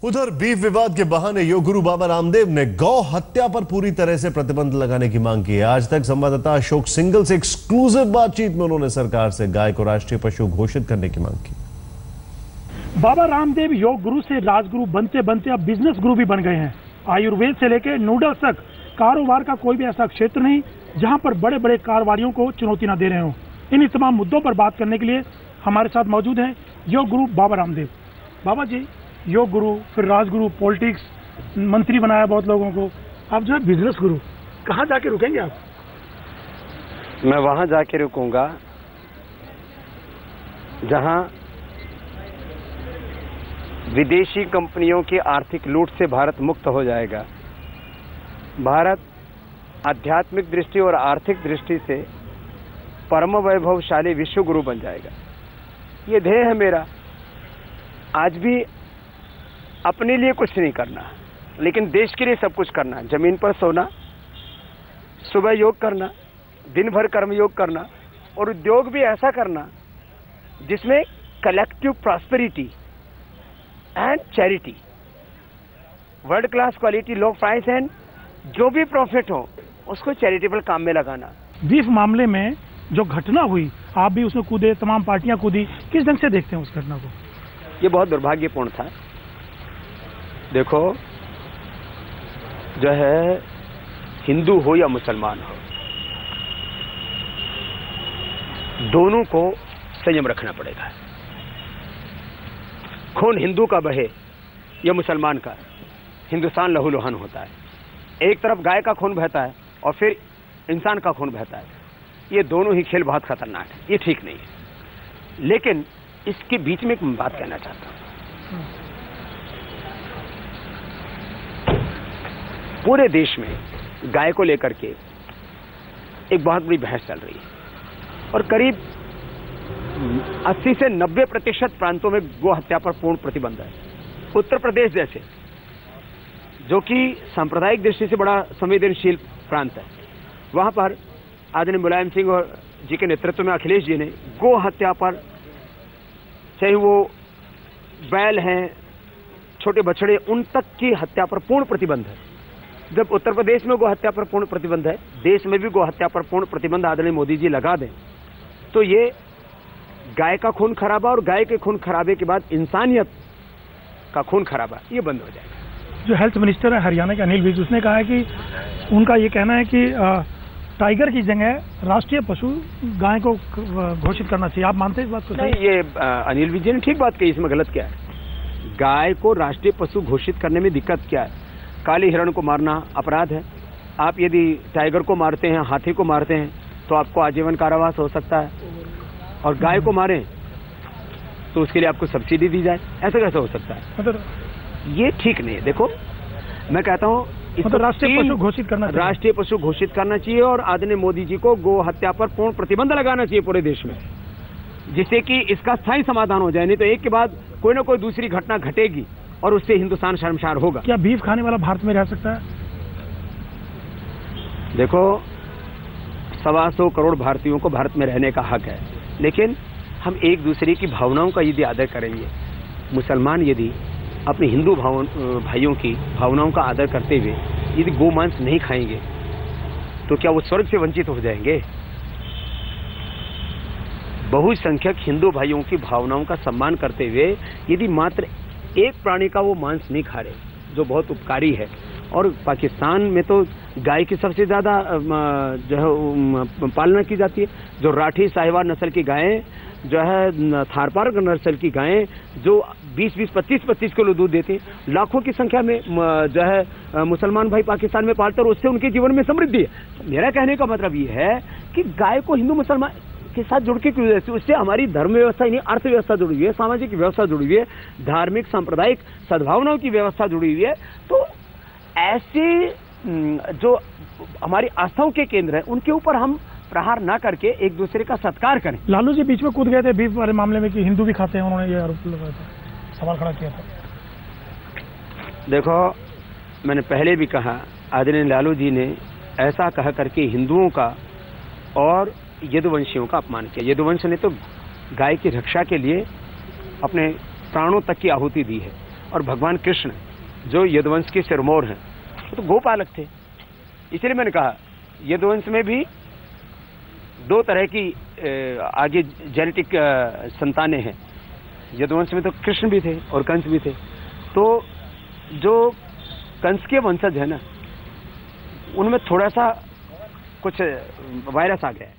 उधर बीफ विवाद के बहाने योग गुरु बाबा रामदेव ने गौ हत्या पर पूरी तरह से प्रतिबंध लगाने की मांग की है। आज तक संवाददाता अशोक सिंगल से एक्सक्लूसिव बातचीत में उन्होंने सरकार से गाय को राष्ट्रीय पशु घोषित करने की मांग की। बाबा रामदेव योग गुरु से राजगुरु बनते बनते अब बिजनेस गुरु भी बन गए हैं। आयुर्वेद से लेकर नूडल्स तक कारोबार का कोई भी ऐसा क्षेत्र नहीं जहां पर बड़े बड़े कारोबारियों को चुनौती न दे रहे हो। इन तमाम मुद्दों पर बात करने के लिए हमारे साथ मौजूद हैं योग गुरु बाबा रामदेव। बाबा जी, योग गुरु, फिर राजगुरु, पॉलिटिक्स, मंत्री बनाया बहुत लोगों को, आप जो है बिजनेस गुरु, कहाँ जाके रुकेंगे आप? मैं वहां जाके रुकूंगा जहां विदेशी कंपनियों की आर्थिक लूट से भारत मुक्त हो जाएगा। भारत आध्यात्मिक दृष्टि और आर्थिक दृष्टि से परम वैभवशाली विश्व गुरु बन जाएगा। ये ध्येय है मेरा। आज भी अपने लिए कुछ नहीं करना, लेकिन देश के लिए सब कुछ करना। जमीन पर सोना, सुबह योग करना, दिन भर कर्म योग करना, और उद्योग भी ऐसा करना जिसमें collective prosperity and charity, world class quality, low price and जो भी प्रॉफिट हो उसको चैरिटेबल काम में लगाना। बीफ मामले में जो घटना हुई, आप भी उसमें कूदे, तमाम पार्टियां कूदी, किस ढंग से देखते हैं उस घटना को? ये बहुत दुर्भाग्यपूर्ण था। देखो, जो है हिंदू हो या मुसलमान हो, दोनों को संयम रखना पड़ेगा। खून हिंदू का बहे या मुसलमान का, हिंदुस्तान लहूलुहान होता है। एक तरफ गाय का खून बहता है और फिर इंसान का खून बहता है। ये दोनों ही खेल बहुत खतरनाक है, ये ठीक नहीं है। लेकिन इसके बीच में एक बात कहना चाहता हूं। पूरे देश में गाय को लेकर के एक बहुत बड़ी बहस चल रही है और करीब 80 से 90% प्रांतों में गो हत्या पर पूर्ण प्रतिबंध है। उत्तर प्रदेश जैसे, जो कि सांप्रदायिक दृष्टि से बड़ा संवेदनशील प्रांत है, वहां पर आदरणीय मुलायम सिंह और जी के नेतृत्व में अखिलेश जी ने गो हत्या पर, चाहे वो बैल हैं, छोटे बछड़े, उन तक की हत्या पर पूर्ण प्रतिबंध है। जब उत्तर प्रदेश में गो हत्या पर पूर्ण प्रतिबंध है, देश में भी गो हत्या पर पूर्ण प्रतिबंध आदरणीय मोदी जी लगा दें, तो ये गाय का खून खराबा और गाय के खून खराबे के बाद इंसानियत का खून खराबा, ये बंद हो जाएगा। जो हेल्थ मिनिस्टर है हरियाणा के अनिल विज, उसने कहा है कि उनका ये कहना है कि टाइगर की जगह राष्ट्रीय पशु गाय को घोषित करना चाहिए। आप मानते हैं इस बात को? नहीं, ये अनिल विज ने ठीक बात कही, इसमें गलत क्या है? गाय को राष्ट्रीय पशु घोषित करने में दिक्कत क्या है? काली हिरण को मारना अपराध है। आप यदि टाइगर को मारते हैं, हाथी को मारते हैं, तो आपको आजीवन कारावास हो सकता है, और गाय को मारें तो उसके लिए आपको सब्सिडी दी जाए। ऐसा कैसे हो सकता है? मतलब ये ठीक नहीं है। देखो, मैं कहता हूँ मतलब राष्ट्रीय पशु घोषित करना चाहिए। राष्ट्रीय पशु घोषित करना चाहिए और आदरणीय मोदी जी को गो हत्या पर पूर्ण प्रतिबंध लगाना चाहिए पूरे देश में, जिससे कि इसका स्थायी समाधान हो जाए। नहीं तो एक के बाद कोई ना कोई दूसरी घटना घटेगी और उससे हिंदुस्तान शर्मसार होगा। क्या बीफ खाने वाला भारत में रह सकता है? देखो, 125 करोड़ भारतीयों को भारत में रहने का हक है, लेकिन हम एक दूसरे की भावनाओं का यदि आदर करेंगे, मुसलमान यदि अपने हिंदू भाइयों की भावनाओं का आदर करते हुए यदि गोमांस नहीं खाएंगे, तो क्या वो स्वर्ग से वंचित हो जाएंगे? बहुसंख्यक हिंदू भाइयों की भावनाओं का सम्मान करते हुए यदि मात्र एक प्राणी का वो मांस नहीं खा रहे, जो बहुत उपकारी है, और पाकिस्तान में तो गाय की सबसे ज़्यादा जो है पालना की जाती है। जो राठी साहिवाल नस्ल की गायें, जो है थारपारकर नस्ल की गायें, जो 20-20, 25-25 किलो दूध देती हैं, लाखों की संख्या में जो है मुसलमान भाई पाकिस्तान में पालते हैं और उससे उनके जीवन में समृद्धि है। मेरा कहने का मतलब ये है कि गाय को हिंदू मुसलमान के साथ जुड़ के क्यों रहती है? उससे हमारी धर्म व्यवस्था, यानी अर्थव्यवस्था जुड़ी हुई है, सामाजिक व्यवस्था जुड़ी हुई है, धार्मिक सांप्रदायिक सद्भावनाओं की व्यवस्था जुड़ी हुई है। तो ऐसे जो हमारी आस्थाओं के केंद्र हैं, उनके ऊपर हम प्रहार ना करके एक दूसरे का सत्कार करें। लालू जी बीच में कूद गए थे बीफ वाले मामले में कि हिंदू भी खाते हैं, उन्होंने ये आरोप लगाया था, सवाल खड़ा किया था। देखो, मैंने पहले भी कहा, आदरणीय लालू जी ने ऐसा कह करके हिंदुओं का और यदुवंशियों का अपमान किया। यदुवंश ने तो गाय की रक्षा के लिए अपने प्राणों तक की आहुति दी है, और भगवान कृष्ण जो यदुवंश के सिरमौर हैं वो तो गोपालक थे। इसलिए मैंने कहा यदुवंश में भी दो तरह की आगे जेनेटिक संतानें हैं। यदुवंश में तो कृष्ण भी थे और कंस भी थे। तो जो कंस के वंशज है ना, उनमें थोड़ा सा कुछ वायरस आ गया है।